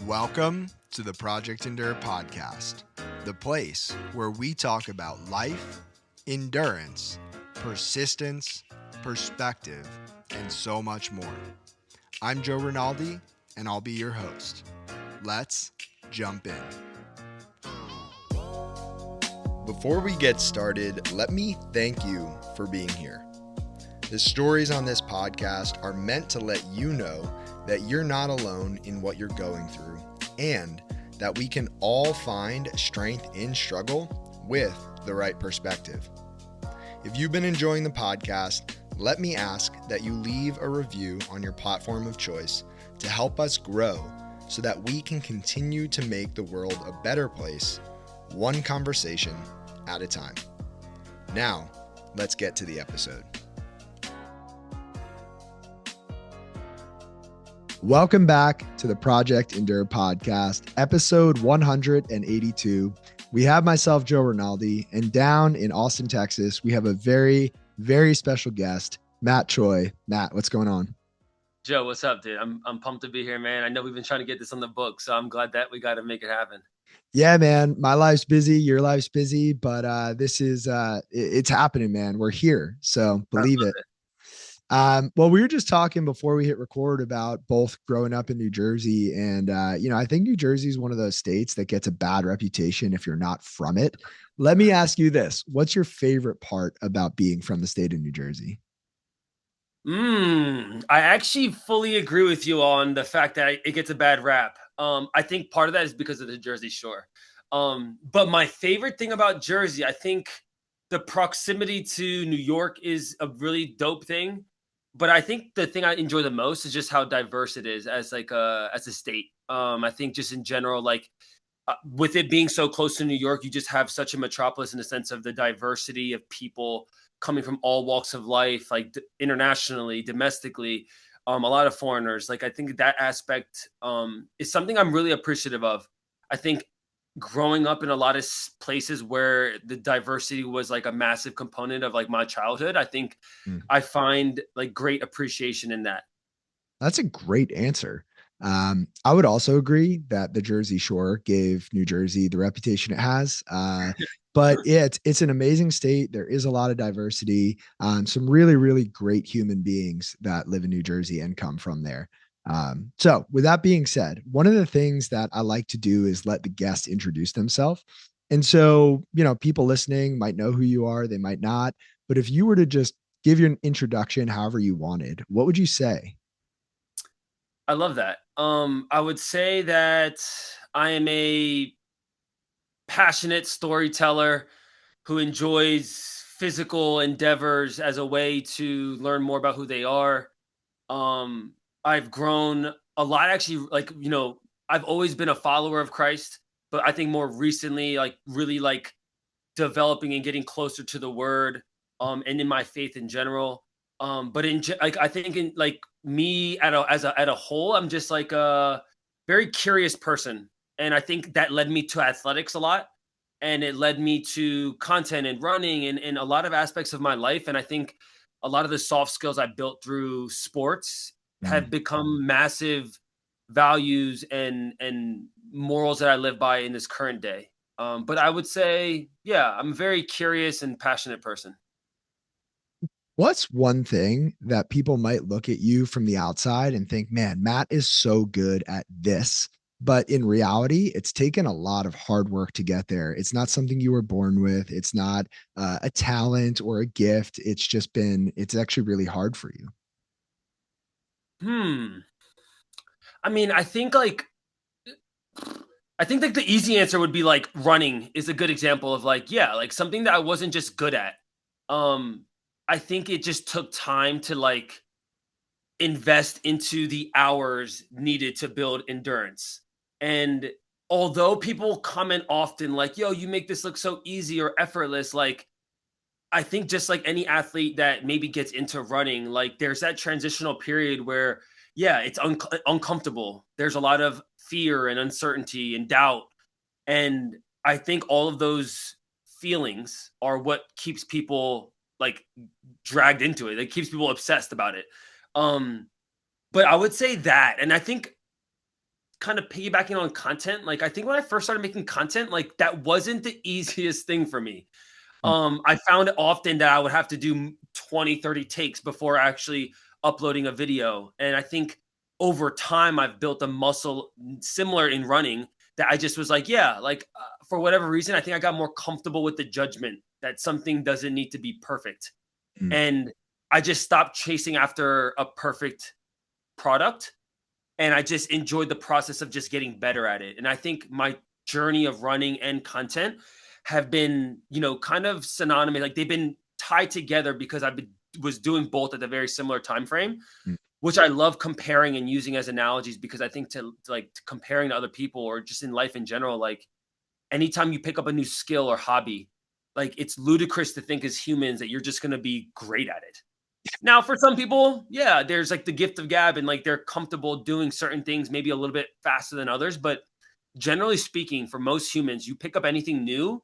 Welcome to the Project Endure podcast, the place where we talk about life, endurance, persistence, perspective, and so much more. I'm Joe Rinaldi, and I'll be your host. Let's jump in. Before we get started, let me thank you for being here. The stories on this podcast are meant to let you know that you're not alone in what you're going through and that we can all find strength in struggle with the right perspective. If you've been enjoying the podcast, let me ask that you leave a review on your platform of choice to help us grow so that we can continue to make the world a better place, one conversation at a time. Now, let's get to the episode. Welcome back to the Project Endure podcast, episode 182. We have myself, Joe Rinaldi, and down in Austin, Texas, we have a very, very special guest, Matt Choi. Matt, what's going on? Joe, what's up, dude? I'm pumped to be here, man. I know we've been trying to get this on the book, so I'm glad that we got to make it happen. Yeah, man, my life's busy, your life's busy, but this is it's happening, man. We're here, so believe it. Well, we were just talking before we hit record about both growing up in New Jersey and, I think New Jersey is one of those states that gets a bad reputation if you're not from it. Let me ask you this. What's your favorite part about being from the state of New Jersey? I actually fully agree with you on the fact that it gets a bad rap. I think part of that is because of the Jersey Shore. But my favorite thing about Jersey, I think the proximity to New York is a really dope thing. But I think the thing I enjoy the most is just how diverse it is as as a state. I think just in general, with it being so close to New York, you just have such a metropolis in the sense of the diversity of people coming from all walks of life, internationally, domestically, a lot of foreigners. Like I think that aspect is something I'm really appreciative of. I think growing up in a lot of places where the diversity was like a massive component of like my childhood, I think I find like great appreciation in that. That's a great answer. I would also agree that the Jersey Shore gave New Jersey the reputation it has. But it's an amazing state. There is a lot of diversity, some really, really great human beings that live in New Jersey and come from there. So with that being said, one of the things that I like to do is let the guests introduce themselves. And so, people listening might know who you are, they might not. But if you were to just give your introduction however you wanted, what would you say? I love that. I would say that I am a passionate storyteller who enjoys physical endeavors as a way to learn more about who they are. I've grown a lot actually, I've always been a follower of Christ, but I think more recently, really developing and getting closer to the word, and in my faith in general. But I think in like me at a whole, I'm just like a very curious person. And I think that led me to athletics a lot. And it led me to content and running and a lot of aspects of my life. And I think a lot of the soft skills I built through sports have become massive values and morals that I live by in this current day. But I would say, yeah, I'm a very curious and passionate person. What's one thing that people might look at you from the outside and think, man, Matt is so good at this. But in reality, it's taken a lot of hard work to get there. It's not something you were born with. It's not a talent or a gift. It's actually really hard for you. I mean, I think like the easy answer would be like running is a good example of like something that I wasn't just good at. Um, I think it just took time to invest into the hours needed to build endurance. And although people comment often like, yo, you make this look so easy or effortless, like I think just like any athlete that maybe gets into running, like there's that transitional period where, yeah, it's uncomfortable. There's a lot of fear and uncertainty and doubt. And I think all of those feelings are what keeps people like dragged into it. It keeps people obsessed about it. But I would say that, and I think kind of piggybacking on content, like, I think when I first started making content, like, that wasn't the easiest thing for me. Mm, I found often that I would have to do 20, 30 takes before actually uploading a video. And I think over time, I've built a muscle similar in running that I just was like, yeah, like for whatever reason, I think I got more comfortable with the judgment that something doesn't need to be perfect. mm, And I just stopped chasing after a perfect product, and I just enjoyed the process of just getting better at it. And I think my journey of running and content have been, kind of synonymous. Like they've been tied together because was doing both at a very similar time frame, mm. which I love comparing and using as analogies because I think to comparing to other people or just in life in general, like anytime you pick up a new skill or hobby, like it's ludicrous to think as humans that you're just going to be great at it. Now, for some people, yeah, there's like the gift of gab and like they're comfortable doing certain things maybe a little bit faster than others. But generally speaking, for most humans, you pick up anything new,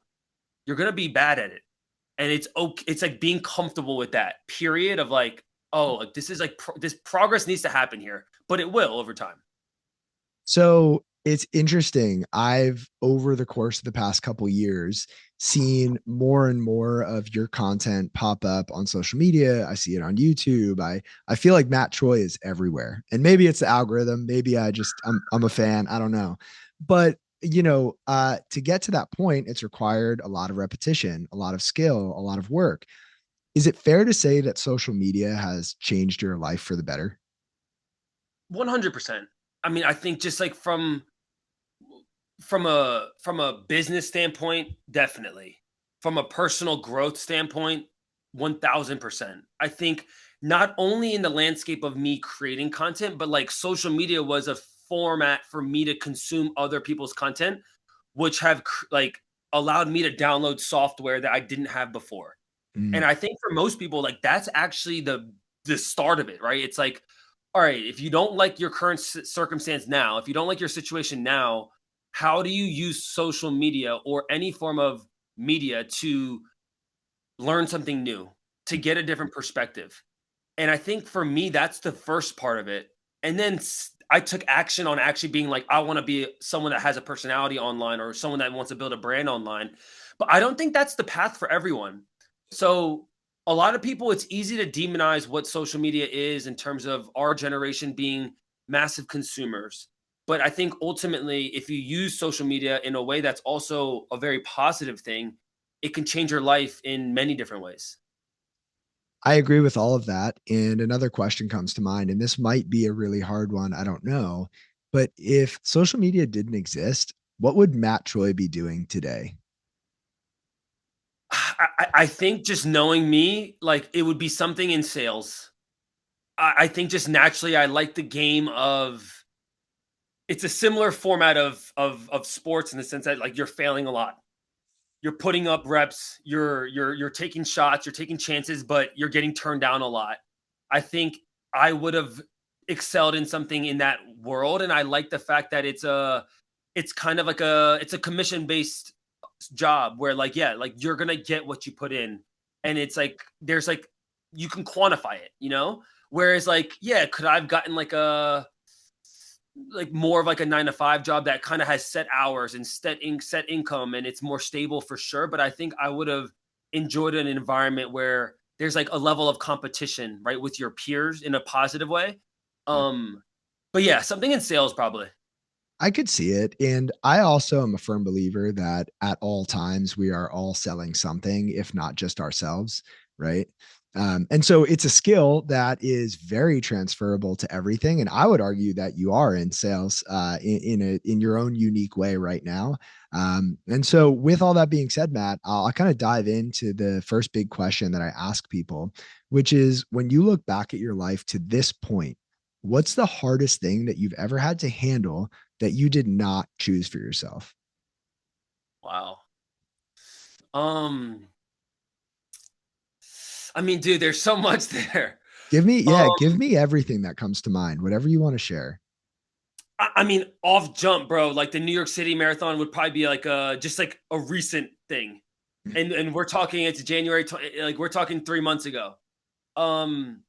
you're gonna be bad at it. And it's okay. It's like being comfortable with that period of like, oh, like this is like this progress needs to happen here, but it will over time. So it's interesting. I've over the course of the past couple years seen more and more of your content pop up on social media. I see it on YouTube. I feel like Matt Choi is everywhere. And maybe it's the algorithm, maybe I'm a fan, I don't know. But to get to that point, it's required a lot of repetition, a lot of skill, a lot of work. Is it fair to say that social media has changed your life for the better? 100%. I mean, I think just like from a business standpoint, definitely. From a personal growth standpoint, 1000%. I think not only in the landscape of me creating content, but like social media was a format for me to consume other people's content, which have like allowed me to download software that I didn't have before. Mm, And I think for most people, like that's actually the start of it, right? It's like, all right, if you don't like your current circumstance now, if you don't like your situation now, how do you use social media or any form of media to learn something new, to get a different perspective? And I think for me, that's the first part of it. And then I took action on actually being like, I want to be someone that has a personality online or someone that wants to build a brand online. But I don't think that's the path for everyone. So, a lot of people, it's easy to demonize what social media is in terms of our generation being massive consumers. But I think ultimately, if you use social media in a way that's also a very positive thing, it can change your life in many different ways. I agree with all of that. And another question comes to mind, and this might be a really hard one. I don't know. But if social media didn't exist, what would Matt Troy be doing today? I think just knowing me, like it would be something in sales. I think just naturally, I like the game of. It's a similar format of sports in the sense that like you're failing a lot. You're putting up reps. You're taking shots. You're taking chances, but you're getting turned down a lot. I think I would have excelled in something in that world, and I like the fact that it's kind of like it's a commission based job where like yeah like you're gonna get what you put in, and it's like there's like you can quantify it, whereas like yeah could I've gotten like more of like a 9 to 5 job that kind of has set hours and set income and it's more stable for sure, but I think I would have enjoyed an environment where there's like a level of competition right with your peers in a positive way. um but yeah, something in sales probably. I could see it. And I also am a firm believer that at all times we are all selling something, if not just ourselves. Right. And so it's a skill that is very transferable to everything. And I would argue that you are in sales in your own unique way right now. And so, with all that being said, Matt, I'll kind of dive into the first big question that I ask people, which is when you look back at your life to this point, what's the hardest thing that you've ever had to handle that you did not choose for yourself? Wow. um I mean, dude, there's so much there. Give me everything that comes to mind, whatever you want to share. I mean, off jump, bro. Like the New York City Marathon would probably be like just like a recent thing, and we're talking it's January, like we're talking 3 months ago. Um,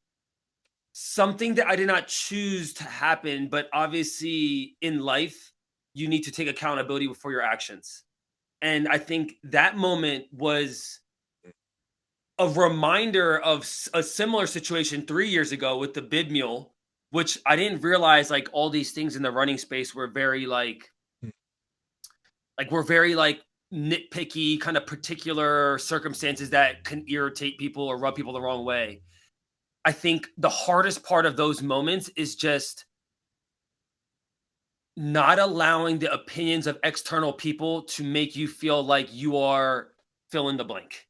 something that I did not choose to happen, but obviously in life, you need to take accountability for your actions. And I think that moment was a reminder of a similar situation 3 years ago with the bid mule, which I didn't realize like all these things in the running space were very like we're very like nitpicky, kind of particular circumstances that can irritate people or rub people the wrong way. I think the hardest part of those moments is just not allowing the opinions of external people to make you feel like you are fill in the blank.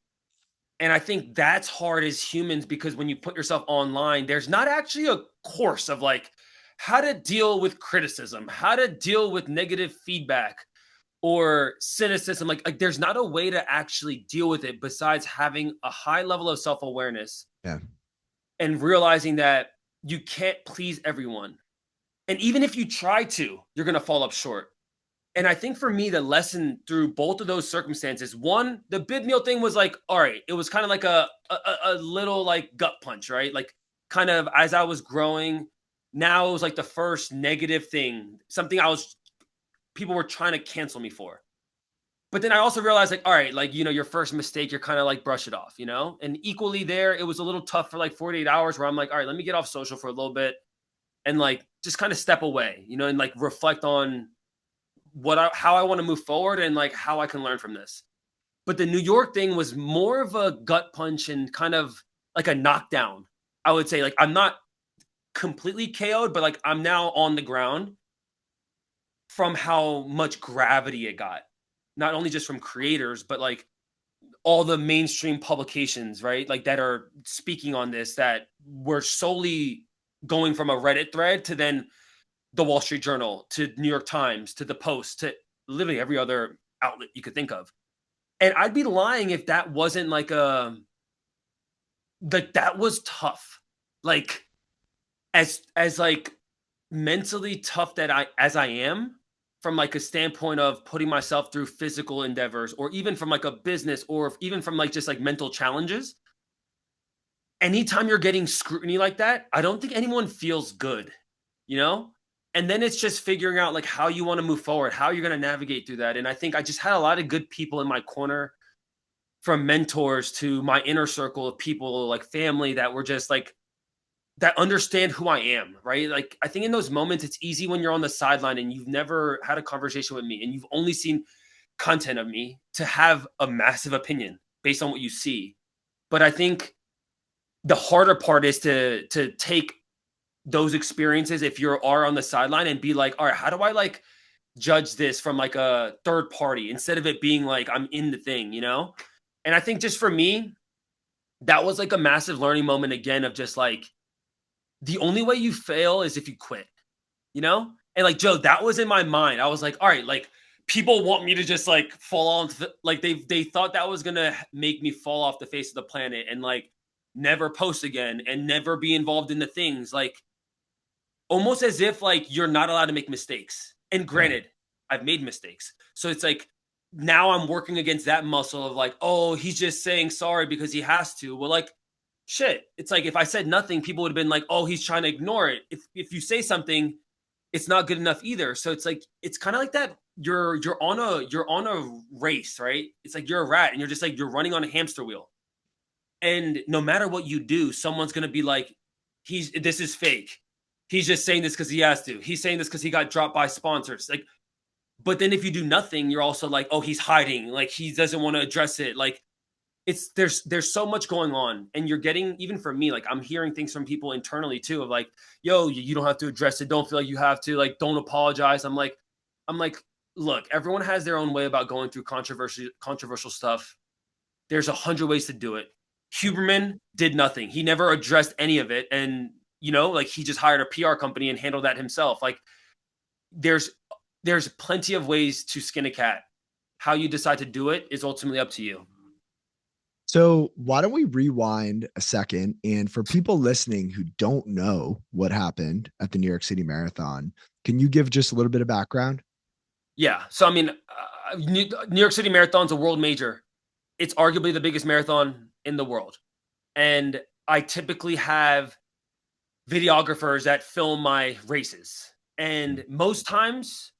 And I think that's hard as humans because when you put yourself online, there's not actually a course of like how to deal with criticism, how to deal with negative feedback or cynicism. Like there's not a way to actually deal with it besides having a high level of self-awareness Yeah. and realizing that you can't please everyone. And even if you try to, you're going to fall up short. And I think for me, the lesson through both of those circumstances, one, the bid meal thing was like, all right, it was kind of like a little like gut punch, right? Like kind of as I was growing, now it was like the first negative thing, something people were trying to cancel me for. But then I also realized like, all right, like, your first mistake, you're kind of like brush it off, And equally there, it was a little tough for like 48 hours where I'm like, all right, let me get off social for a little bit and like just kind of step away, and like reflect on how I want to move forward and like how I can learn from this. But the New York thing was more of a gut punch and kind of like a knockdown. I would say like I'm not completely KO'd, but like I'm now on the ground from how much gravity it got. Not only just from creators, but like all the mainstream publications, right? Like that are speaking on this that were solely going from a Reddit thread to then the Wall Street Journal to New York Times to the Post to literally every other outlet you could think of. And I'd be lying if that wasn't like that was tough. Like as like mentally tough that I am from like a standpoint of putting myself through physical endeavors or even from like a business or even from like just like mental challenges. Anytime you're getting scrutiny like that, I don't think anyone feels good, you know? And then it's just figuring out like how you want to move forward, how you're going to navigate through that. And I think I just had a lot of good people in my corner, from mentors to my inner circle of people like family that were just like that understand who I am, right? Like I think in those moments it's easy when you're on the sideline and you've never had a conversation with me and you've only seen content of me to have a massive opinion based on what you see. But I think the harder part is to take those experiences if you are on the sideline and be like, all right, how do I like judge this from like a third party instead of it being like I'm in the thing? And I think just for me, that was like a massive learning moment again of just like the only way you fail is if you quit? And like Joe, that was in my mind. I was like, all right, like people want me to just like fall on like they thought that was gonna make me fall off the face of the planet and like never post again and never be involved in the things like almost as if like you're not allowed to make mistakes. And Yeah. granted, I've made mistakes. So it's like now I'm working against that muscle of like, oh, he's just saying sorry because he has to. Well, like shit. It's like if I said nothing, people would have been like, oh, he's trying to ignore it. If you say something, it's not good enough either. So it's like it's kind of like that. You're on a race, right? It's like you're a rat and you're just like you're running on a hamster wheel. And no matter what you do, someone's gonna be like, this is fake. He's just saying this because he has to. He's saying this because he got dropped by sponsors. Like, but then if you do nothing, you're also like, oh, he's hiding. Like he doesn't want to address it. Like it's there's so much going on. And you're getting, even for me, like I'm hearing things from people internally too, of like, yo, you don't have to address it. Don't feel like you have to, like, don't apologize. I'm like, look, everyone has their own way about going through controversial stuff. There's 100 ways to do it. Huberman did nothing. He never addressed any of it. And, like he just hired a PR company and handled that himself. Like there's plenty of ways to skin a cat. How you decide to do it is ultimately up to you. So, why don't we rewind a second? And for people listening who don't know what happened at the New York City Marathon, can you give just a little bit of background? Yeah. So, I mean, New York City Marathon's a world major. It's arguably the biggest marathon in the world. And I typically have videographers that film my races. And most times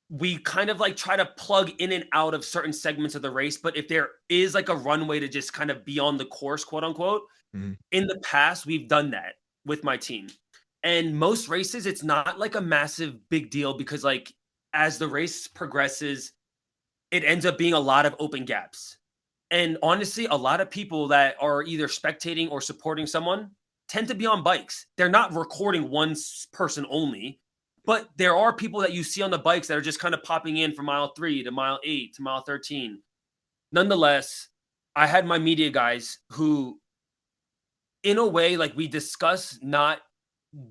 we kind of like try to plug in and out of certain segments of the race. But if there is like a runway to just kind of be on the course, quote unquote, Mhm. in the past, we've done that with my team. And most races, it's not like a massive big deal because, like, as the race progresses, it ends up being a lot of open gaps. And honestly, a lot of people that are either spectating or supporting someone tend to be on bikes. They're not recording one person only, but there are people that you see on the bikes that are just kind of popping in from mile 3 to mile 8 to mile 13. Nonetheless, I had my media guys who, in a way, like, we discuss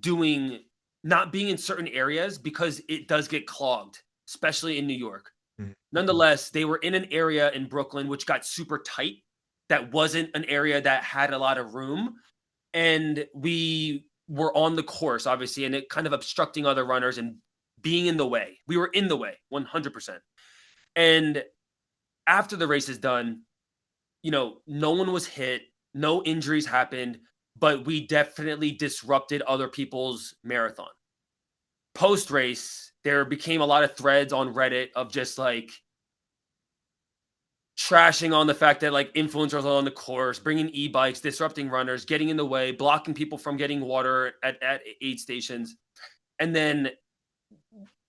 doing not being in certain areas because it does get clogged, especially in New York. Mhm. Nonetheless, they were in an area in Brooklyn which got super tight. That wasn't an area that had a lot of room, and we were on the course, obviously, and it kind of obstructing other runners and being in the way. We were in the way 100%. And after the race is done, no one was hit, no injuries happened, but we definitely disrupted other people's marathon. Post race, there became a lot of threads on Reddit of just like trashing on the fact that like influencers are on the course, bringing e-bikes, disrupting runners, getting in the way, blocking people from getting water at aid stations. And then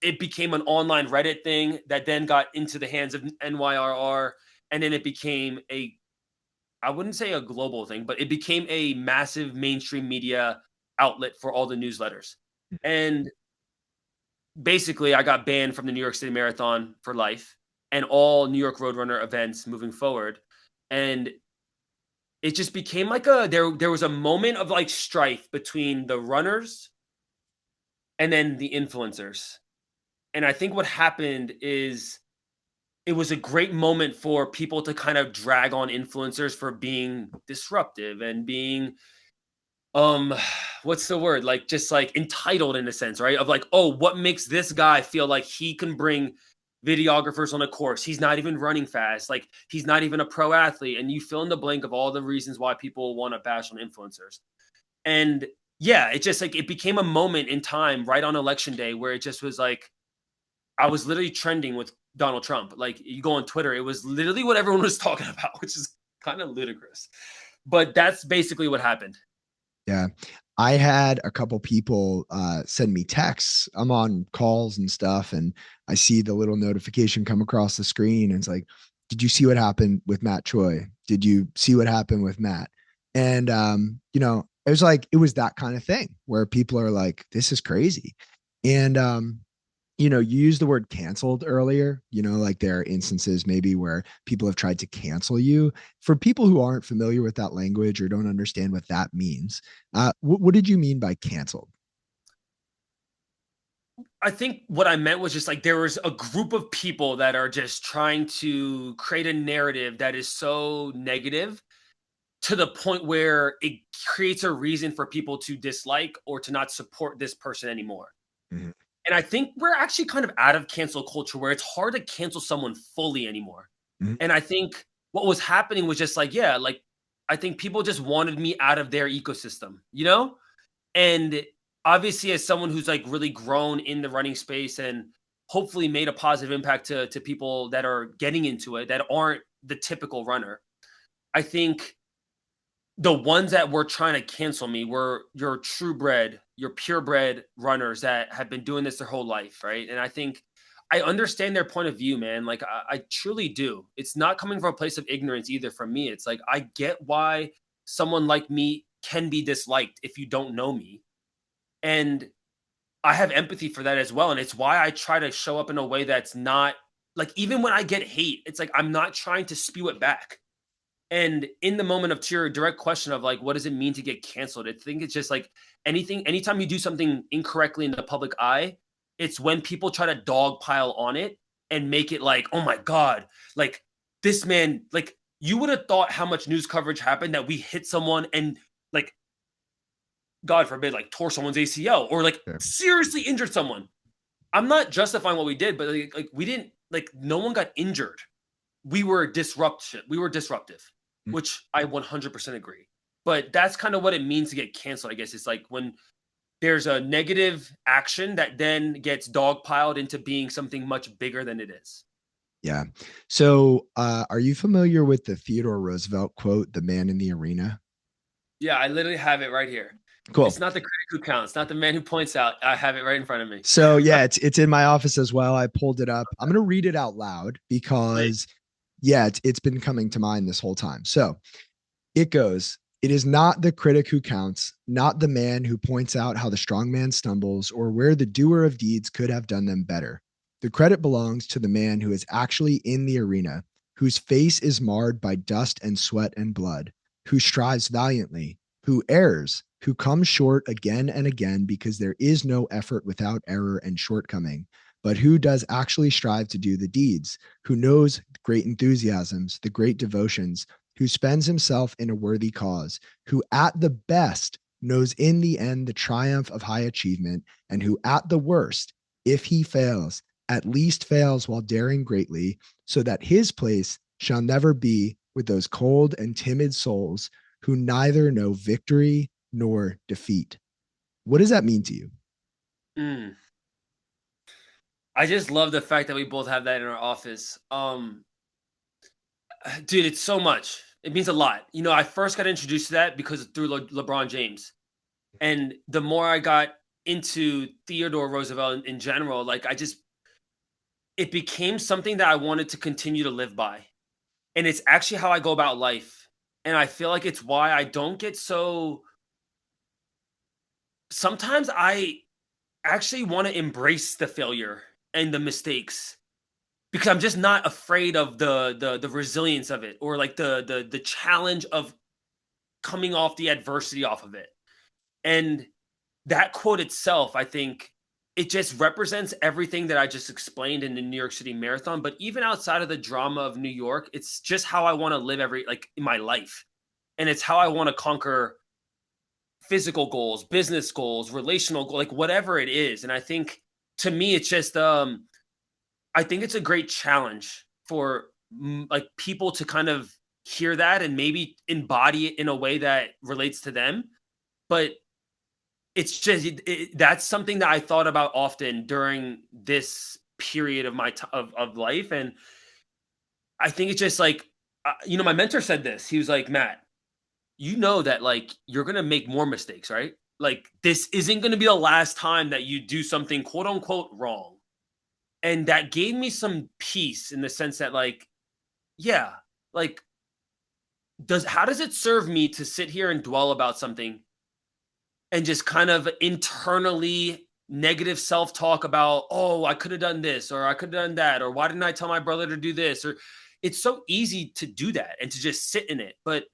it became an online Reddit thing that then got into the hands of NYRR. And then it became I wouldn't say a global thing, but it became a massive mainstream media outlet for all the newsletters. And basically, I got banned from the New York City Marathon for life and all New York Roadrunner events moving forward. And it just became like there was a moment of like strife between the runners and then the influencers. And I think what happened is it was a great moment for people to kind of drag on influencers for being disruptive and being um what's the word, like just like entitled in a sense, right, of like, oh, what makes this guy feel like he can bring videographers on a course? He's not even running fast, like he's not even a pro athlete, and you fill in the blank of all the reasons why people want to bash on influencers. And yeah, it just like it became a moment in time right on election day where it just was like I was literally trending with Donald Trump. Like you go on Twitter, it was literally what everyone was talking about, which is kind of ludicrous, but that's basically what happened. Yeah. I had a couple people send me texts. I'm on calls and stuff, and I see the little notification come across the screen. And it's like, did you see what happened with Matt Choi? Did you see what happened with Matt? And, it was like, it was that kind of thing where people are like, this is crazy. And, you used the word canceled earlier, like there are instances maybe where people have tried to cancel you. For people who aren't familiar with that language or don't understand what that means, what did you mean by canceled? I think what I meant was just like there was a group of people that are just trying to create a narrative that is so negative to the point where it creates a reason for people to dislike or to not support this person anymore. Mhm. And I think we're actually kind of out of cancel culture where it's hard to cancel someone fully anymore. Mhm. And I think what was happening was just like, yeah, like I think people just wanted me out of their ecosystem, you know? And obviously, as someone who's like really grown in the running space and hopefully made a positive impact to people that are getting into it that aren't the typical runner, I think the ones that were trying to cancel me were your true bred, your purebred runners that have been doing this their whole life, right? And I think I understand their point of view, man. Like I truly do. It's not coming from a place of ignorance either from me. It's like I get why someone like me can be disliked if you don't know me. And I have empathy for that as well. And it's why I try to show up in a way that's not like, even when I get hate, it's like I'm not trying to spew it back. And in the moment of to your direct question of like, what does it mean to get canceled? I think it's just like anytime you do something incorrectly in the public eye, it's when people try to dogpile on it and make it like, oh my God, like this man, like you would have thought how much news coverage happened that we hit someone and like God forbid, like tore someone's ACL or like Yeah. seriously injured someone. I'm not justifying what we did, but like we didn't like no one got injured. We were disruptive, which I 100% agree. but that's kind of what it means to get canceled. I guess it's like when there's a negative action that then gets dogpiled into being something much bigger than it is. Yeah. So, are you familiar with the Theodore Roosevelt quote, "The man in the arena"? Yeah, I literally have it right here. It's Cool. not the critic who counts, not the man who points out. I have it right in front of me. So, yeah, it's in my office as well. I pulled it up. I'm going to read it out loud Please. because yeah, it's been coming to mind this whole time. So, it goes, "It is not the critic who counts, not the man who points out how the strong man stumbles or where the doer of deeds could have done them better. The credit belongs to the man who is actually in the arena, whose face is marred by dust and sweat and blood, who strives valiantly, who errs, who comes short again and again because there is no effort without error and shortcoming, but who does actually strive to do the deeds, who knows great enthusiasms, the great devotions, who spends himself in a worthy cause, who at the best knows in the end the triumph of high achievement, and who at the worst, if he fails, at least fails while daring greatly, so that his place shall never be with those cold and timid souls who neither know victory nor defeat." What does that mean to you? Mm. I just love the fact that we both have that in our office. Dude, it's so much. It means a lot. You know, I first got introduced to that because through LeBron James. And the more I got into Theodore Roosevelt in general, like it became something that I wanted to continue to live by. And it's actually how I go about life. And I feel like it's why I don't get so. Sometimes I actually want to embrace the failure and the mistakes because I'm just not afraid of the resilience of it or like the challenge of coming off the adversity off of it. And that quote itself, I think it just represents everything that I just explained in the New York City Marathon. But even outside of the drama of New York, it's just how I want to live in my life. And it's how I want to conquer physical goals, business goals, relational goals, like whatever it is. And I think to me, it's just I think it's a great challenge for like people to kind of hear that and maybe embody it in a way that relates to them. But it's just that's something that I thought about often during this period of of life, and I think it's just like my mentor said this. He was like, "Matt, you know that like you're gonna make more mistakes, right? Like this isn't gonna be the last time that you do something quote unquote wrong." And that gave me some peace in the sense that like, yeah, like does how does it serve me to sit here and dwell about something and just kind of internally negative self-talk about, "Oh, I could have done this or I could have done that or why didn't I tell my brother to do this?" Or it's so easy to do that and to just sit in it. But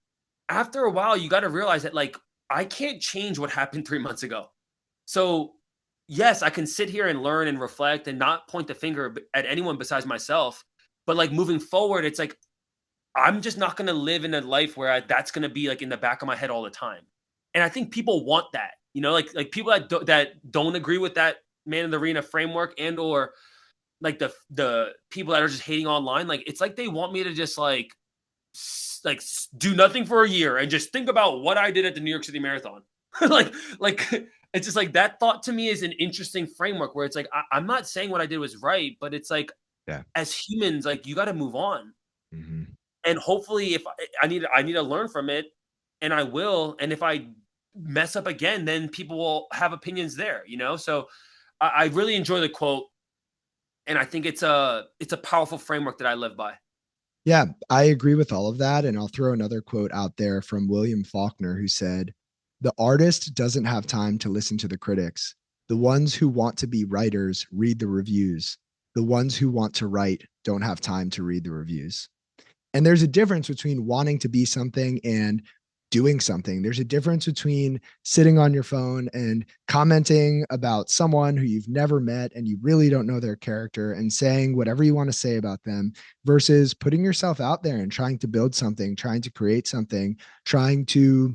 after a while, you got to realize that like I can't change what happened 3 months ago. So, yes, I can sit here and learn and reflect and not point the finger at anyone besides myself. But like moving forward, it's like I'm just not going to live in a life where that's going to be like in the back of my head all the time. And I think people want that, like people that don't agree with that man in the arena framework and or like the people that are just hating online. Like it's like they want me to just do nothing for a year and just think about what I did at the New York City Marathon. like it's just like that thought to me is an interesting framework where it's like I'm not saying what I did was right, but it's like Yeah. as humans, like you got to move on Mhm. and hopefully if I need to learn from it and I will, and if I mess up again then people will have opinions there. So I really enjoy the quote and I think it's a powerful framework that I live by. Yeah, I agree with all of that. And I'll throw another quote out there from William Faulkner, who said, "The artist doesn't have time to listen to the critics. The ones who want to be writers read the reviews. The ones who want to write don't have time to read the reviews." And there's a difference between wanting to be something and doing something. There's a difference between sitting on your phone and commenting about someone who you've never met and you really don't know their character and saying whatever you want to say about them versus putting yourself out there and trying to build something, trying to create something, trying to,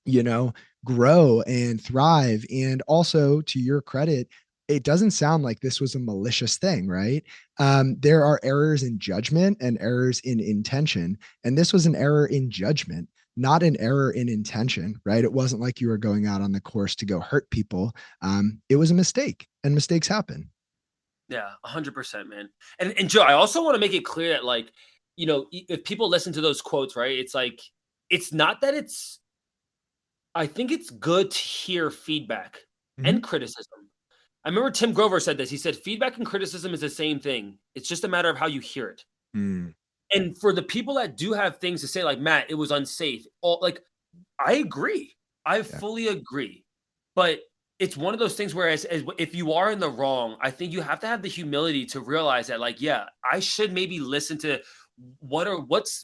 you know, grow and thrive. And also, to your credit, it doesn't sound like this was a malicious thing, right? There are errors in judgment and errors in intention. And this was an error in judgment. not an error in intention, right? It wasn't like you were going out on the course to go hurt people. It was a mistake, and mistakes happen. Yeah, 100%, man. And Joe, I also want to make it clear that like, if people listen to those quotes, right? It's like it's not that it's I think it's good to hear feedback Mhm. and criticism. I remember Tim Grover said this. He said feedback and criticism is the same thing. It's just a matter of how you hear it. Mm, And for the people that do have things to say like, "Matt, it was unsafe." All like I agree. I yeah. fully agree. But it's one of those things where as if you are in the wrong, I think you have to have the humility to realize that like, yeah, I should maybe listen to what's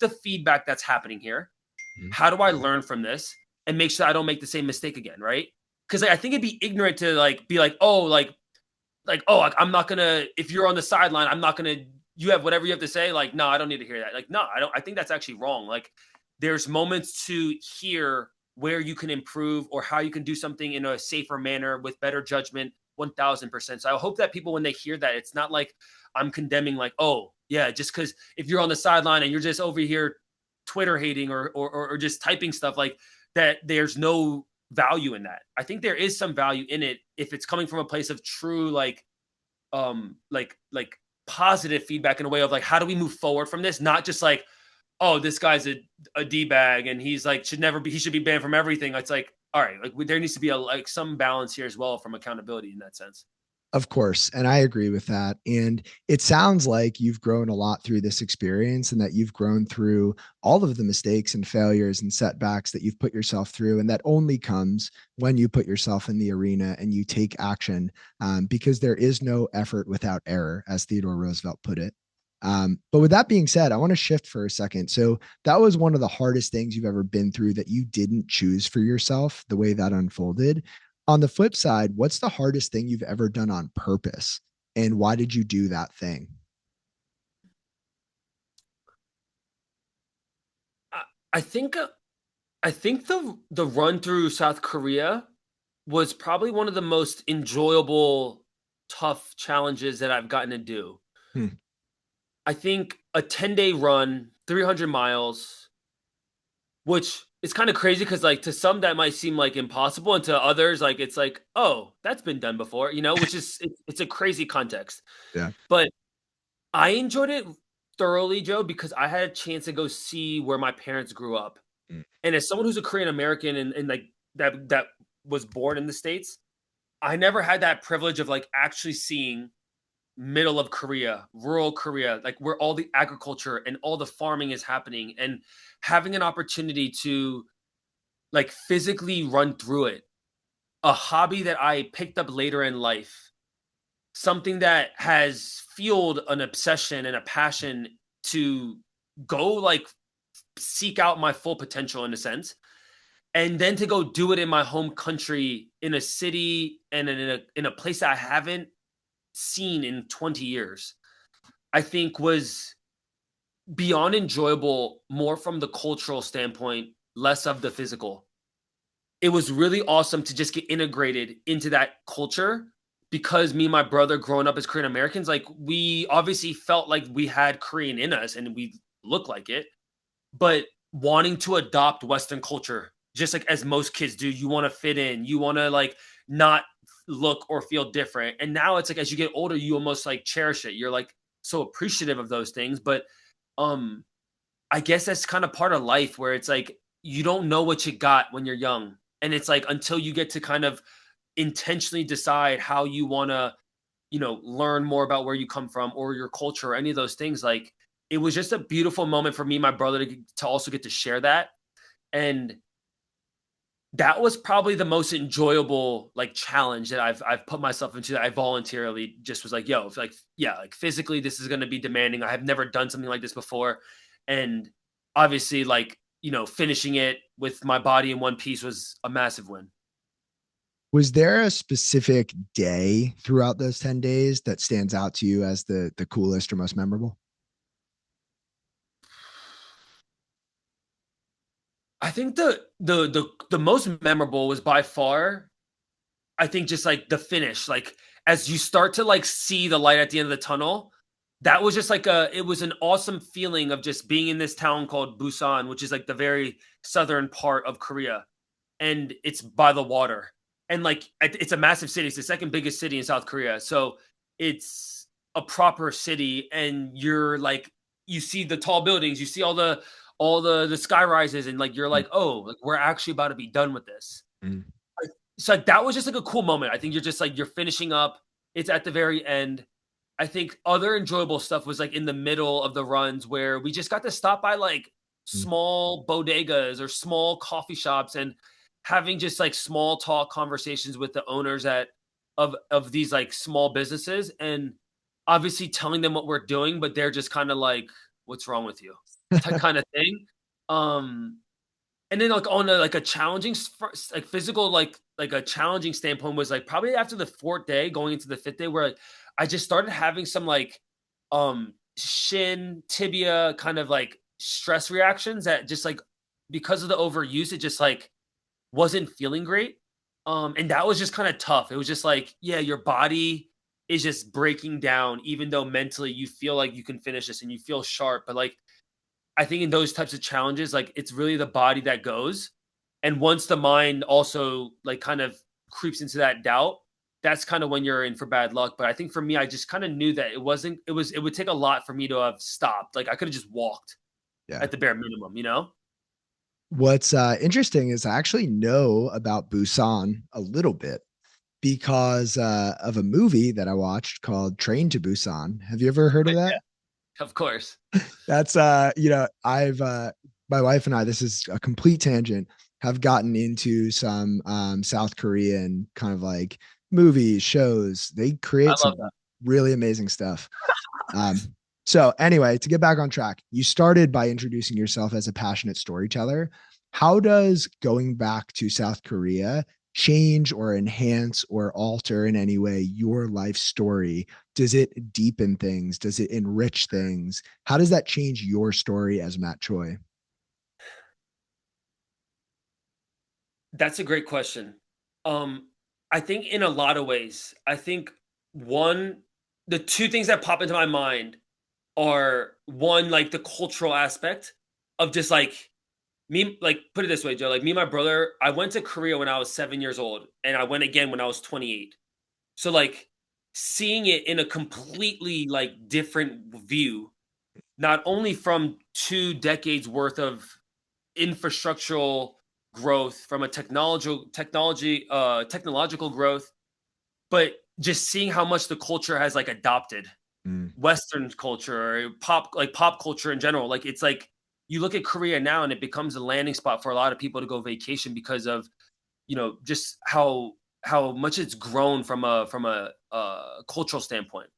the feedback that's happening here? Mhm. How do I learn from this and make sure I don't make the same mistake again, right? Because I think it'd be ignorant to like be like, oh, oh, like, I'm not gonna. If you're on the sideline, I'm not gonna. You have whatever you have to say. Like, no, I don't need to hear that. Like, no, I don't. I think that's actually wrong. Like, there's moments to hear where you can improve or how you can do something in a safer manner with better judgment. 1000%. So I hope that people, when they hear that, it's not like I'm condemning, like, oh, yeah, just because if you're on the sideline and you're just over here Twitter hating or just typing stuff like that, there's no value in that. I think there is some value in it if it's coming from a place of true like positive feedback in a way of like how do we move forward from this? Not just like, oh, this guy's a D bag and he's like should never be he should be banned from everything. It's like, all right, like there needs to be a like some balance here as well from accountability in that sense. Of course. And I agree with that. And it sounds like you've grown a lot through this experience and that you've grown through all of the mistakes and failures and setbacks that you've put yourself through. And that only comes when you put yourself in the arena and you take action, because there is no effort without error, as Theodore Roosevelt put it. But with that being said, I want to shift for a second. So that was one of the hardest things you've ever been through that you didn't choose for yourself, the way that unfolded. On the flip side, what's the hardest thing you've ever done on purpose? And why did you do that thing? I, I think I think the run through South Korea was probably one of the most enjoyable, tough challenges that I've gotten to do. Hmm. I think a 10-day run, 300 miles, which is kind of crazy because, like, to some that might seem like impossible, and to others, like, it's like, oh, that's been done before, which is it's a crazy context. Yeah. But I enjoyed it thoroughly, Joe, because I had a chance to go see where my parents grew up. Mm. And as someone who's a Korean American and like that was born in the States, I never had that privilege of like actually seeing middle of Korea, rural Korea, like where all the agriculture and all the farming is happening and having an opportunity to like physically run through it. A hobby that I picked up later in life, something that has fueled an obsession and a passion to go like seek out my full potential in a sense and then to go do it in my home country in a city and in a place that I haven't seen in 20 years, I think was beyond enjoyable, more from the cultural standpoint, less of the physical. It was really awesome to just get integrated into that culture because me and my brother growing up as Korean Americans, like we obviously felt like we had Korean in us and we look like it, but wanting to adopt Western culture, just like as most kids do, you want to fit in, you want to like not look or feel different. And now it's like as you get older, you almost like cherish it. You're like so appreciative of those things. But um, I guess that's kind of part of life where it's like you don't know what you got when you're young. And it's like until you get to kind of intentionally decide how you want to learn more about where you come from or your culture or any of those things. Like it was just a beautiful moment for me and my brother to also get to share that. And that was probably the most enjoyable like challenge that I've put myself into that I voluntarily just was like, yo, like yeah, like physically this is gonna be demanding. I have never done something like this before. And obviously, like, finishing it with my body in one piece was a massive win. Was there a specific day throughout those 10 days that stands out to you as the coolest or most memorable? I think the most memorable was by far, I think just like the finish, like as you start to like see the light at the end of the tunnel, that was just like a it was an awesome feeling of just being in this town called Busan, which is like the very southern part of Korea, and it's by the water. And like it's a massive city. It's the second biggest city in South Korea. So it's a proper city, and you're like you see the tall buildings, you see all the sky rises, and like you're Mm, like, oh, like we're actually about to be done with this. mm, So like, that was just like a cool moment. I think you're just like you're finishing up. It's at the very end. I think other enjoyable stuff was like in the middle of the runs where we just got to stop by like mm, small bodegas or small coffee shops and having just like small talk conversations with the owners of these like small businesses, and obviously telling them what we're doing, but they're just kind of like, what's wrong with you? That kind of thing. Um and then, like, on a like, a challenging like, physical, like, a challenging standpoint was, like, probably after the 4th day, going into the 5th day where, like, I just started having some, like, shin, tibia kind of, like, stress reactions that just, like, because of the overuse, it just, like, wasn't feeling great, and that was just kinda tough. It was just like, yeah, your body is just breaking down even though mentally you feel like you can finish this and you feel sharp, but, like, I think in those types of challenges, like, it's really the body that goes, and once the mind also, like, kind of creeps into that doubt, that's kinda when you're in for bad luck. But I think for me, I just kinda knew that it would take a lot for me to have stopped. Like, I coulda just walked yeah. at the bare minimum, you know? What's interesting is I actually know about Busan a little bit because of a movie that I watched called Train to Busan. Have you ever heard of But that? yeah, of course. That's I've my wife and I, this is a complete tangent, have gotten into some South Korean kind of like movies, shows. They I create love some that. really amazing stuff. So anyway, to get back on track, you started by introducing yourself as a passionate storyteller. How does going back to South Korea change or enhance or alter in any way your life story? Does it deepen things? Does it enrich things? How does that change your story as Matt Choi? That's a great question. Um, I think in a lot of ways, I think one the 2 things that pop into my mind are, one, like, the cultural aspect of just, like, me like, put it this way, Joe, like, me and my brother, I went to Korea when I was 7 years old, and I went again when I was 28. So, like, seeing it in a completely, like, different view, not only from 2 decades worth of infrastructural growth, from a technological growth, but just seeing how much the culture has, like, adopted Mm, Western culture or pop culture in general. Like, it's like you look at Korea now and it becomes a landing spot for a lot of people to go vacation because of, just how much it's grown from a cultural standpoint.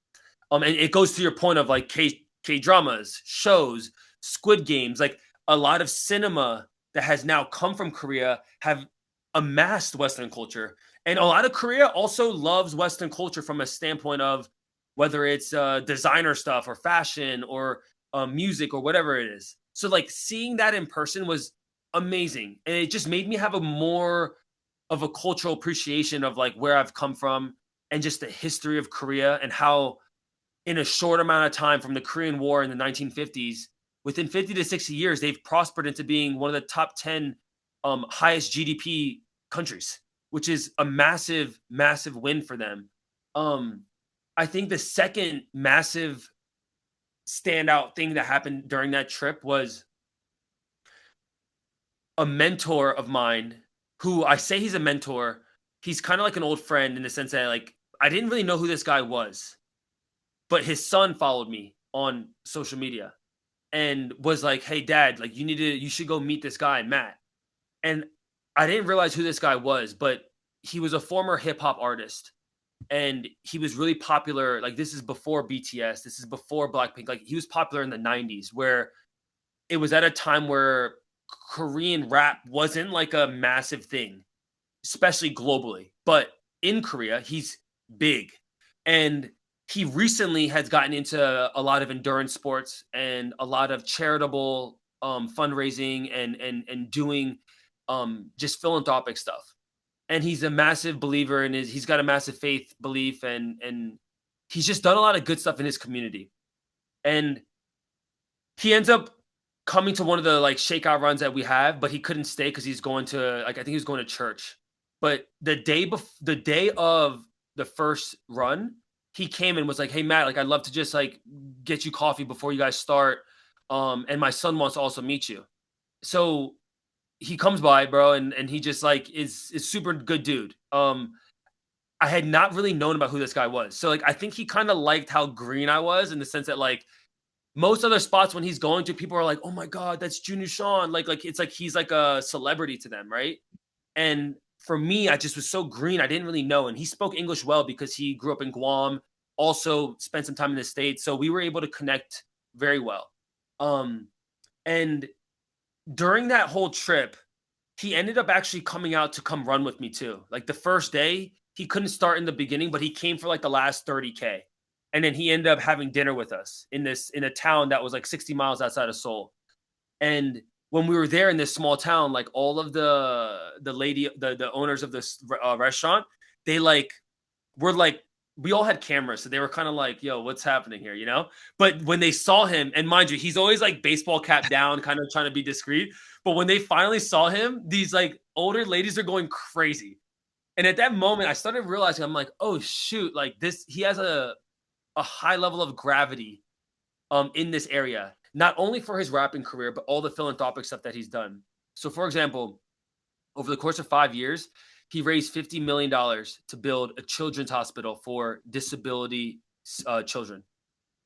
And it goes to your point of like K dramas, shows, Squid Games, like a lot of cinema that has now come from Korea have amassed Western culture, and a lot of Korea also loves Western culture from a standpoint of whether it's designer stuff or fashion or music or whatever it is. So like seeing that in person was amazing, and it just made me have a more of a cultural appreciation of like where I've come from and just the history of Korea and how in a short amount of time from the Korean War in the 1950s, within 50 to 60 years, they've prospered into being one of the top 10 highest GDP countries, which is a massive, massive win for them. Um, I think the second massive standout thing that happened during that trip was a mentor of mine who I say he's a mentor. He's kind of like an old friend in the sense that, like, I didn't really know who this guy was, but his son followed me on social media and was like, "Hey, dad, like you should go meet this guy, Matt." And I didn't realize who this guy was, but he was a former hip hop artist and he was really popular. Like, this is before BTS, this is before Blackpink. Like, he was popular in the 90s where it was at a time where Korean rap wasn't like a massive thing, especially globally. But in Korea, he's big. And he recently has gotten into a lot of endurance sports and a lot of charitable fundraising and doing just philanthropic stuff. And he's a massive believer in he's got a massive faith belief, and he's just done a lot of good stuff in his community. And he ends up coming to one of the, like, shakeout runs that we have, but he couldn't stay because he's going to, like, I think he was going to church. But the day of the first run, he came and was like, "Hey, Matt, like, I'd love to just, like, get you coffee before you guys start, and my son wants to also meet you." So, he comes by, bro, and he just, like, is super good dude. I had not really known about who this guy was. So, like, I think he kinda liked how green I was in the sense that, like, most other spots when he's going to, people are like, "Oh my god, that's Junior Sean." Like it's like he's like a celebrity to them, right? And for me, I just was so green. I didn't really know. And he spoke English well because he grew up in Guam, also spent some time in the States. So we were able to connect very well. Um, and during that whole trip, he ended up actually coming out to come run with me too. Like the first day, he couldn't start in the beginning, but he came for like the last 30K. And then he ended up having dinner with us in a town that was like 60 miles outside of Seoul. And when we were there in this small town, like all of the owners of this restaurant, they like were like, we all had cameras, so they were kind of like, "Yo, what's happening here?" You know. But when they saw him, and mind you, he's always like baseball cap down, kind of trying to be discreet. But when they finally saw him, these like older ladies are going crazy. And at that moment, I started realizing, I'm like, "Oh shoot! Like this, he has a high level of gravity in this area, not only for his rapping career, but all the philanthropic stuff that he's done." So, for example, over the course of 5 years, he raised $50 million to build a children's hospital for disability children.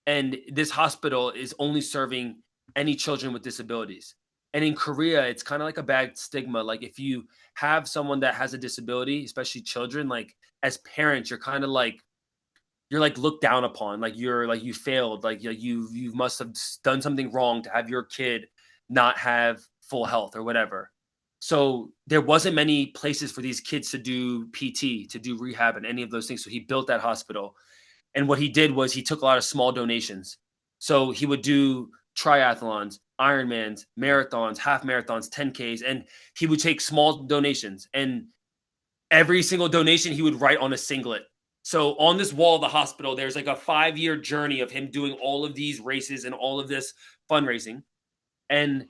And this hospital is only serving any children with disabilities. And in Korea, it's kind of like a bad stigma. Like if you have someone that has a disability, especially children, like as parents, you're like looked down upon, like you're like you failed, like you must have done something wrong to have your kid not have full health or whatever. So there wasn't many places for these kids to do PT, to do rehab, and any of those things. So he built that hospital, and what he did was he took a lot of small donations. So he would do triathlons, Ironmans, marathons, half marathons, 10Ks, and he would take small donations. And every single donation he would write on a singlet. So on this wall of the hospital, there's like a 5 year journey of him doing all of these races and all of this fundraising. And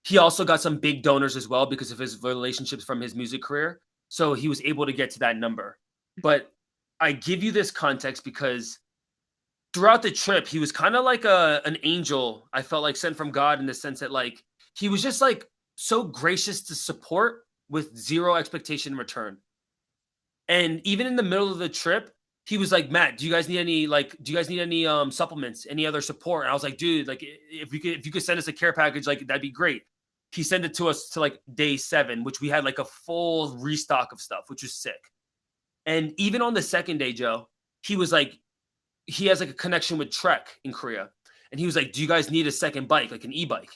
he also got some big donors as well because of his relationships from his music career. So he was able to get to that number. But I give you this context because throughout the trip, he was kind of like an angel. I felt like sent from God in the sense that like he was just like so gracious to support with zero expectation in return. And even in the middle of the trip, he was like, "Matt, do you guys need any supplements, any other support?" And I was like, "Dude, like if you could send us a care package, like that'd be great." He sent it to us to like day 7, which we had like a full restock of stuff, which was sick. And even on the second day, Joe, he was like, he has like a connection with Trek in Korea. And he was like, "Do you guys need a second bike, like an e-bike?"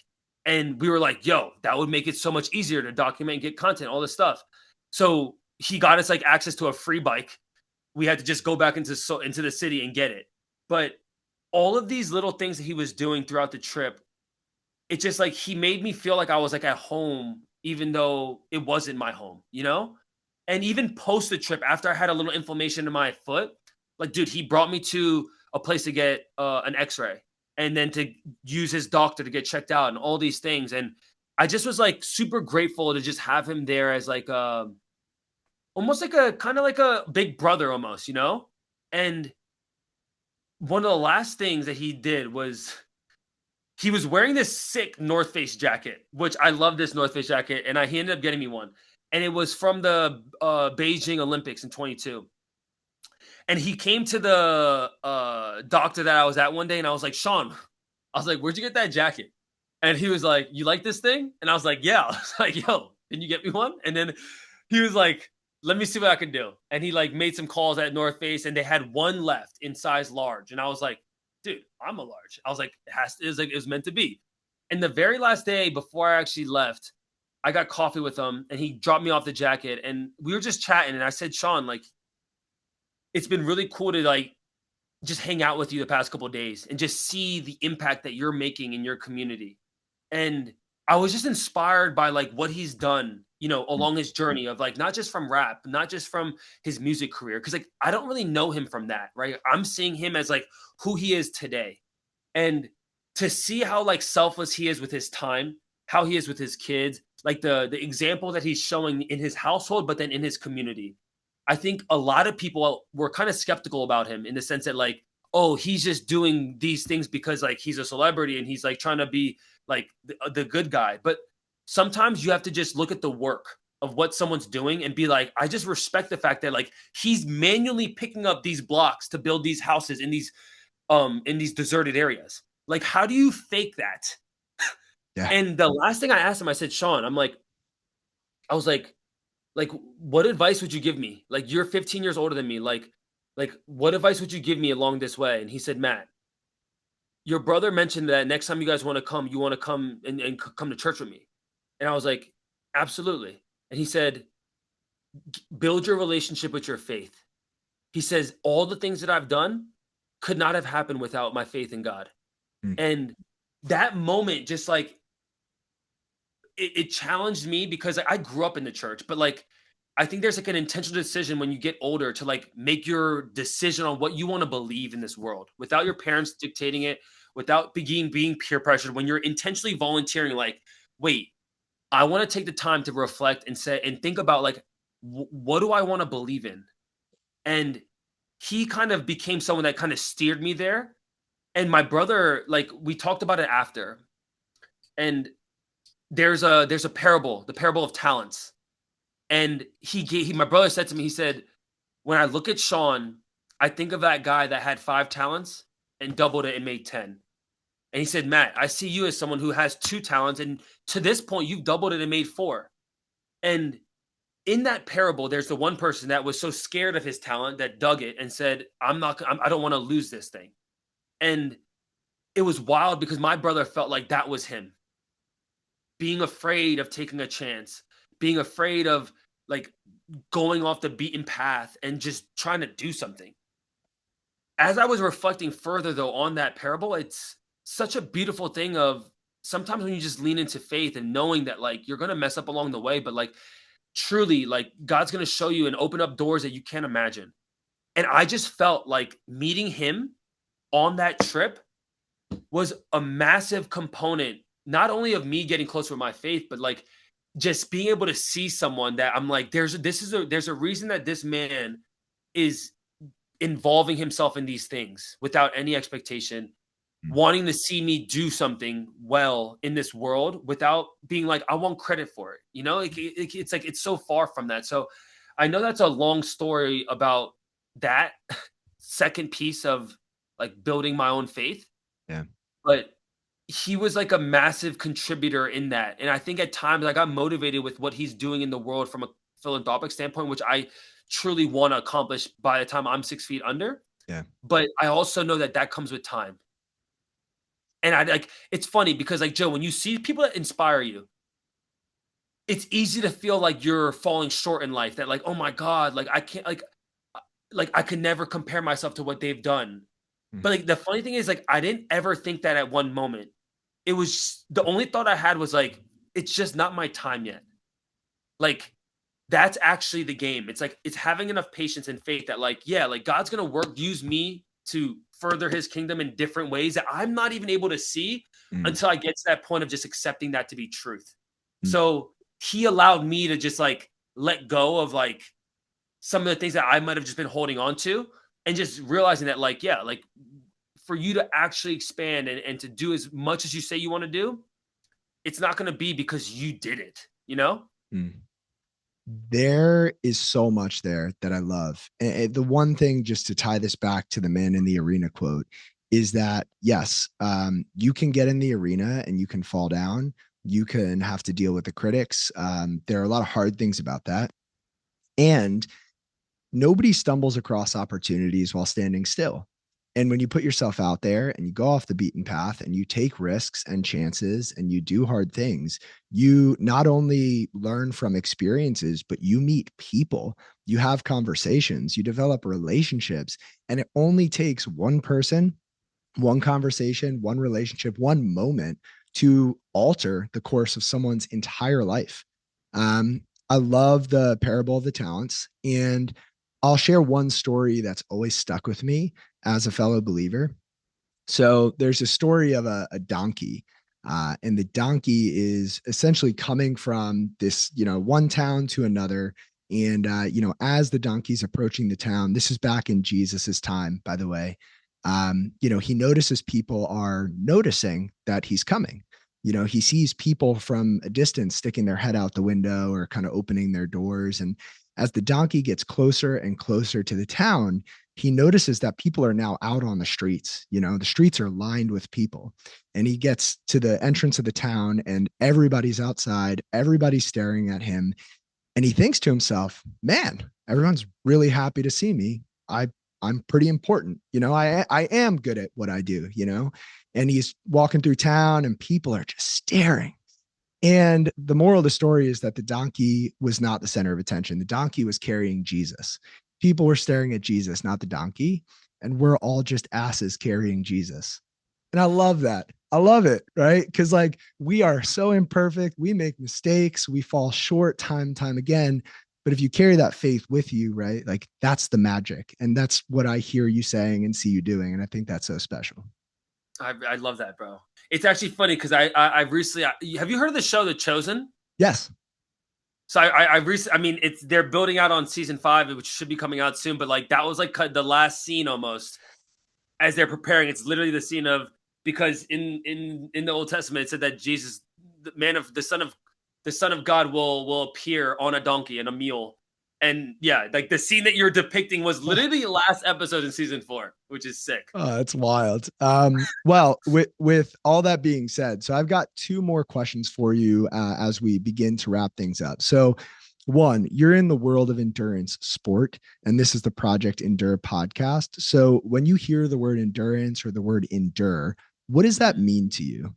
And we were like, "Yo, that would make it so much easier to document and get content, all this stuff." So he got us like access to a free bike. We had to just go back into the city and get it. But all of these little things that he was doing throughout the trip, it just like he made me feel like I was like at home, even though it wasn't my home, you know? And even post the trip, after I had a little inflammation in my foot, like, dude, he brought me to a place to get an X-ray, and then to use his doctor to get checked out and all these things. And I just was like super grateful to just have him there as like almost like a kind of like a big brother almost, you know? And one of the last things that he did was he was wearing this sick North Face jacket, which I love this North Face jacket, and he ended up getting me one. And it was from the Beijing Olympics in 22. And he came to the doctor that I was at one day, and I was like, "Sean," I was like, "Where'd you get that jacket?" And he was like, "You like this thing?" And I was like, "Yeah." I was like, "Yo, can you get me one?" And then he was like, "Let me see what I can do." And he like made some calls at North Face, and they had one left in size large. And I was like, "Dude, I'm a large." I was like, it was meant to be." And the very last day before I actually left, I got coffee with him, and he dropped me off the jacket, and we were just chatting. And I said, "Sean, like, it's been really cool to like just hang out with you the past couple of days and just see the impact that you're making in your community." And I was just inspired by like what he's done, you know, along his journey of like not just from rap, not just from his music career, because like I don't really know him from that, right? I'm seeing him as like who he is today. And to see how like selfless he is with his time, how he is with his kids, like the example that he's showing in his household, but then in his community. I think a lot of people were kind of skeptical about him in the sense that like, oh, he's just doing these things because like he's a celebrity and he's like trying to be like the good guy. But sometimes you have to just look at the work of what someone's doing and be like, I just respect the fact that like he's manually picking up these blocks to build these houses in these deserted areas. Like, how do you fake that? Yeah. And the last thing I asked him, I said, Sean, I was like, what advice would you give me? Like, you're 15 years older than me. Like, what advice would you give me along this way? And he said, Matt, your brother mentioned that next time you guys want to come, you want to come and come to church with me. And I was like, absolutely. And he said, build your relationship with your faith. He says, all the things that I've done could not have happened without my faith in God. Mm. And that moment just like it challenged me because I grew up in the church, but like I think there's like an intentional decision when you get older to like make your decision on what you want to believe in this world without your parents dictating it, without being peer pressured. When you're intentionally volunteering, like, wait, I want to take the time to reflect and say and think about like what do I want to believe in? And he kind of became someone that kind of steered me there. And my brother, like we talked about it after, and there's a parable, the parable of talents. And my brother said to me, he said, when I look at Sean, I think of that guy that had 5 talents and doubled it and made 10. And he said, Matt, I see you as someone who has 2 talents, and to this point, you've doubled it and made 4. And in that parable, there's the one person that was so scared of his talent that dug it and said, I don't want to lose this thing. And it was wild because my brother felt like that was him being afraid of taking a chance, being afraid of like going off the beaten path and just trying to do something. As I was reflecting further though on that parable, it's such a beautiful thing of sometimes when you just lean into faith and knowing that like you're going to mess up along the way, but like truly like God's going to show you and open up doors that you can't imagine. And I just felt like meeting him on that trip was a massive component, not only of me getting closer with my faith, but like just being able to see someone that I'm like, there's a reason that this man is involving himself in these things without any expectation, Mm. wanting to see me do something well in this world without being like, I want credit for it. You know, it's like it's so far from that. So I know that's a long story about that second piece of like building my own faith, Yeah. but he was like a massive contributor in that. And I think at times I got motivated with what he's doing in the world from a philanthropic standpoint, which I truly want to accomplish by the time I'm 6 feet under. Yeah. But I also know that that comes with time. And I like it's funny because like Joe, when you see people that inspire you, it's easy to feel like you're falling short in life. That like, oh my God, like I can't like I could never compare myself to what they've done. Mm. But like the funny thing is like I didn't ever think that at one moment. It was the only thought I had was like, it's just not my time yet. Like that's actually the game. It's like it's having enough patience and faith that like, yeah, like God's gonna use me to further his kingdom in different ways that I'm not even able to see Mm. until I get to that point of just accepting that to be truth. Mm. So he allowed me to just like let go of like some of the things that I might have just been holding on to and just realizing that like, yeah, like for you to actually expand and to do as much as you say you want to do, it's not going to be because you did it, you know? Mm. There is so much there that I love. And the one thing, just to tie this back to the man in the arena quote, is that yes, you can get in the arena and you can fall down. You can have to deal with the critics. There are a lot of hard things about that. And nobody stumbles across opportunities while standing still. And when you put yourself out there and you go off the beaten path and you take risks and chances and you do hard things, you not only learn from experiences, but you meet people, you have conversations, you develop relationships. And it only takes one person, one conversation, one relationship, one moment to alter the course of someone's entire life. I love the parable of the talents. And I'll share one story that's always stuck with me as a fellow believer. So there's a story of a donkey, and the donkey is essentially coming from this, one town to another. And as the donkey's approaching the town, this is back in Jesus's time, by the way. He notices people are noticing that he's coming. He sees people from a distance sticking their head out the window or kind of opening their doors. And as the donkey gets closer and closer to the town, he notices that people are now out on the streets. The streets are lined with people. And he gets to the entrance of the town and everybody's outside, everybody's staring at him. And he thinks to himself, man, everyone's really happy to see me. I I'm pretty important. I am good at what I do. And he's walking through town and people are just staring. And the moral of the story is that the donkey was not the center of attention. The donkey was carrying Jesus. People were staring at Jesus, not the donkey. And we're all just asses carrying Jesus. And I love that. I love it, right? Because like we are so imperfect, we make mistakes, we fall short time again. But if you carry that faith with you, right? Like that's the magic. And that's what I hear you saying and see you doing. And I think that's so special. I love that, bro. It's actually funny because I recently have you heard of the show The Chosen? Yes. So I recently, I mean, they're building out on season 5, which should be coming out soon. But like that was like the last scene almost as they're preparing. It's literally the scene of, because in the Old Testament it said that Jesus, the Son of God, will appear on a donkey and a mule. And yeah, like the scene that you're depicting was literally the last episode in season 4, which is sick. Oh, that's wild. Well, with all that being said, so I've got two more questions for you as we begin to wrap things up. So, one, you're in the world of endurance sport, and this is the Project Endure podcast. So, when you hear the word endurance or the word endure, what does that mean to you?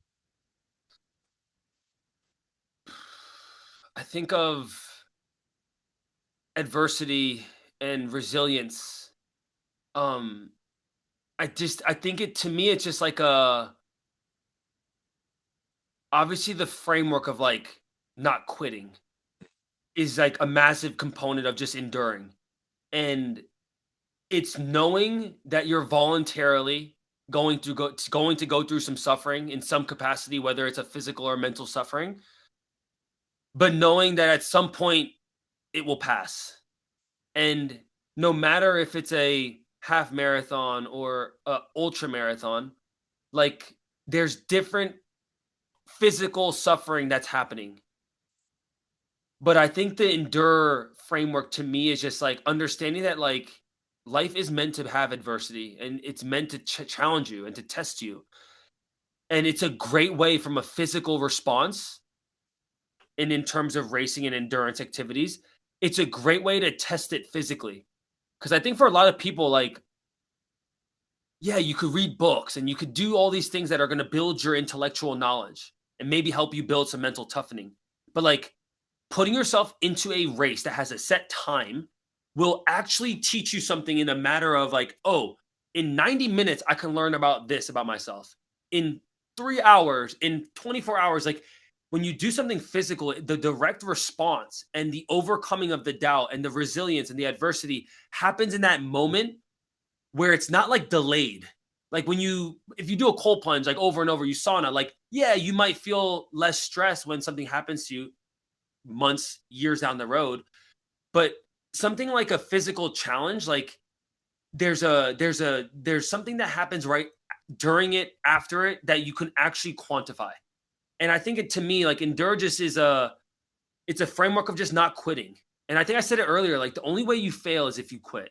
I think of adversity and resilience. Um, I think it to me it's just like a obviously the framework of like not quitting is like a massive component of just enduring. And it's knowing that you're voluntarily going to go through some suffering in some capacity, whether it's a physical or mental suffering, but knowing that at some point it will pass. And no matter if it's a half marathon or a ultra marathon, like there's different physical suffering that's happening. But I think the endure framework to me is just like understanding that like life is meant to have adversity and it's meant to challenge you and to test you. And it's a great way from a physical response and in terms of racing and endurance activities, it's a great way to test it physically. Because I think for a lot of people, like, yeah, you could read books and you could do all these things that are going to build your intellectual knowledge and maybe help you build some mental toughening. But like putting yourself into a race that has a set time will actually teach you something in a matter of like, oh, in 90 minutes, I can learn about this about myself. In 3 hours, in 24 hours, like when you do something physical, the direct response and the overcoming of the doubt and the resilience and the adversity happens in that moment where it's not like delayed. Like if you do a cold plunge like over and over, you sauna, like, yeah, you might feel less stress when something happens to you months, years down the road. But something like a physical challenge, like there's something that happens right during it, after it, that you can actually quantify. And I think to me, like endure just it's a framework of just not quitting. And I think I said it earlier, like the only way you fail is if you quit.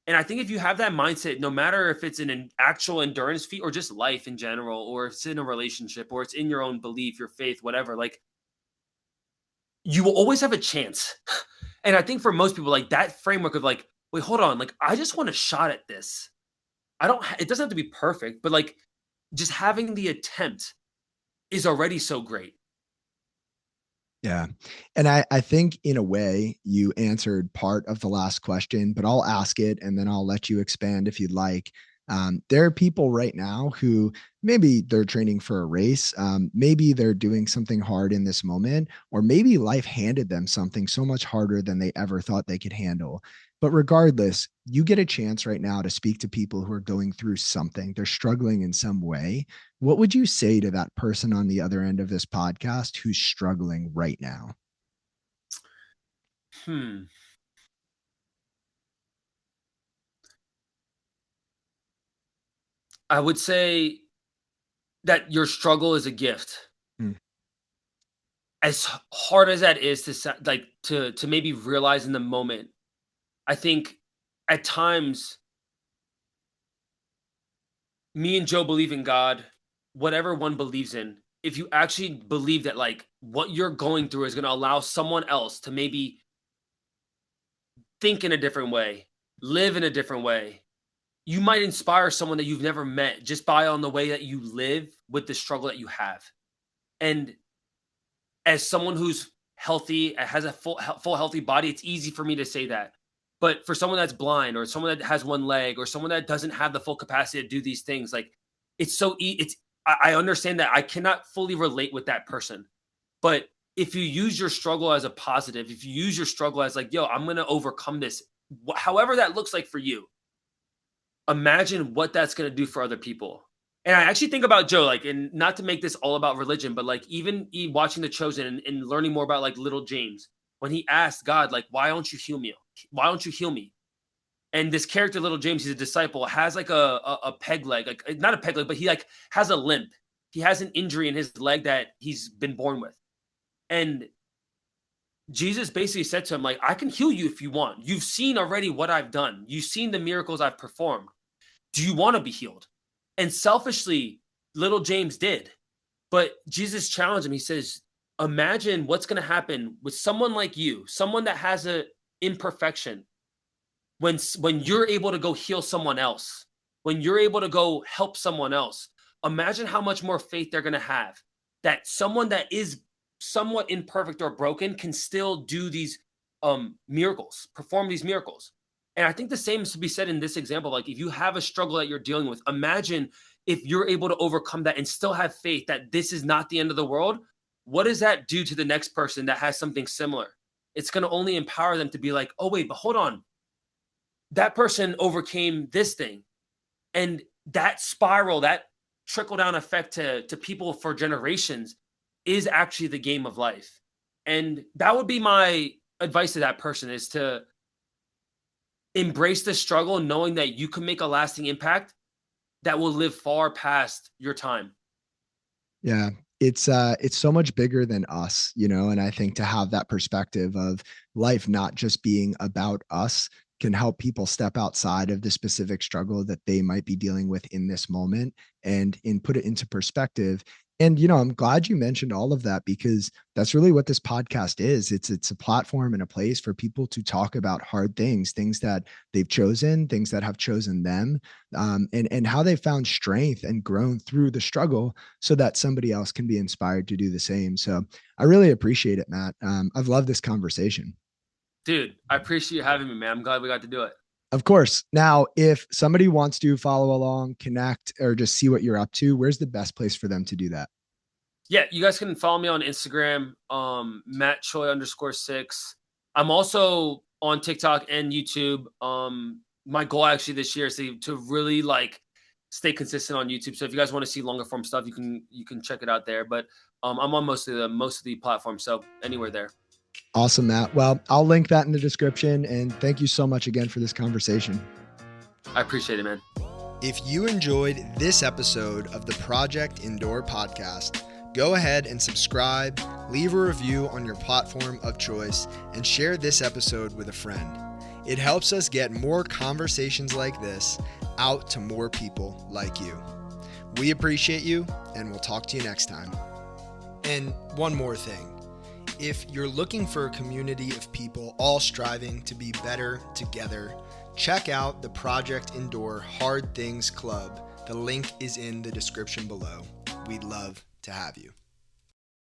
And I think if you have that mindset, no matter if it's an actual endurance feat or just life in general, or it's in a relationship, or it's in your own belief, your faith, whatever, like you will always have a chance. And I think for most people, like that framework of like, wait, hold on, like I just want a shot at this. It doesn't have to be perfect, but like just having the attempt is already so great. Yeah. And I think in a way you answered part of the last question, but I'll ask it and then I'll let you expand if you'd like. There are people right now who maybe they're training for a race. Maybe they're doing something hard in this moment, or maybe life handed them something so much harder than they ever thought they could handle. But regardless, you get a chance right now to speak to people who are going through something. They're struggling in some way. What would you say to that person on the other end of this podcast who's struggling right now? Hmm. I would say that your struggle is a gift. Mm, As hard as that is to like to maybe realize in the moment, I think at times me and Joe believe in God, whatever one believes in. If you actually believe that like what you're going through is going to allow someone else to maybe think in a different way, live in a different way, you might inspire someone that you've never met just by on the way that you live with the struggle that you have. And as someone who's healthy, has a full healthy body, it's easy for me to say that. But for someone that's blind or someone that has one leg or someone that doesn't have the full capacity to do these things, like it's so it's I understand that I cannot fully relate with that person. But if you use your struggle as a positive, if you use your struggle as like, yo, I'm gonna overcome this, however that looks like for you, imagine what that's going to do for other people. And I actually think about Joe, like, and not to make this all about religion, but like even watching The Chosen and learning more about like little James, when he asked God, like, why don't you heal me? Why don't you heal me? And this character, little James, he's a disciple, has like a peg leg, like not a peg leg, but he like has a limp. He has an injury in his leg that he's been born with. And Jesus basically said to him, like, I can heal you if you want. You've seen already what I've done. You've seen the miracles I've performed. Do you want to be healed? And selfishly, little James did. But Jesus challenged him. He says, imagine what's going to happen with someone like you, someone that has a imperfection, when you're able to go heal someone else, when you're able to go help someone else. Imagine how much more faith they're going to have that someone that is somewhat imperfect or broken can still do these miracles, perform these miracles. And I think the same is to be said in this example. Like if you have a struggle that you're dealing with, imagine if you're able to overcome that and still have faith that this is not the end of the world. What does that do to the next person that has something similar? It's going to only empower them to be like, oh wait, but hold on, that person overcame this thing. And that spiral, that trickle down effect to people for generations is actually the game of life. And that would be my advice to that person, is to embrace the struggle, knowing that you can make a lasting impact that will live far past your time. yeah. It's so much bigger than us, and I think to have that perspective of life not just being about us can help people step outside of the specific struggle that they might be dealing with in this moment and put it into perspective. And I'm glad you mentioned all of that because that's really what this podcast is. It's a platform and a place for people to talk about hard things, things that they've chosen, things that have chosen them, and how they found strength and grown through the struggle so that somebody else can be inspired to do the same. So I really appreciate it, Matt. I've loved this conversation. Dude, I appreciate you having me, man. I'm glad we got to do it. Of course. Now, if somebody wants to follow along, connect, or just see what you're up to, where's the best place for them to do that? Yeah, you guys can follow me on Instagram, Matt Choi _6. I'm also on TikTok and YouTube. My goal actually this year is to really like stay consistent on YouTube. So if you guys want to see longer form stuff, you can check it out there. But I'm on most of the platforms, so anywhere there. Awesome, Matt. Well, I'll link that in the description. And thank you so much again for this conversation. I appreciate it, man. If you enjoyed this episode of the Project Indoor podcast, go ahead and subscribe, leave a review on your platform of choice, and share this episode with a friend. It helps us get more conversations like this out to more people like you. We appreciate you, and we'll talk to you next time. And one more thing. If you're looking for a community of people all striving to be better together, check out the Project Indoor Hard Things Club. The link is in the description below. We'd love to have you.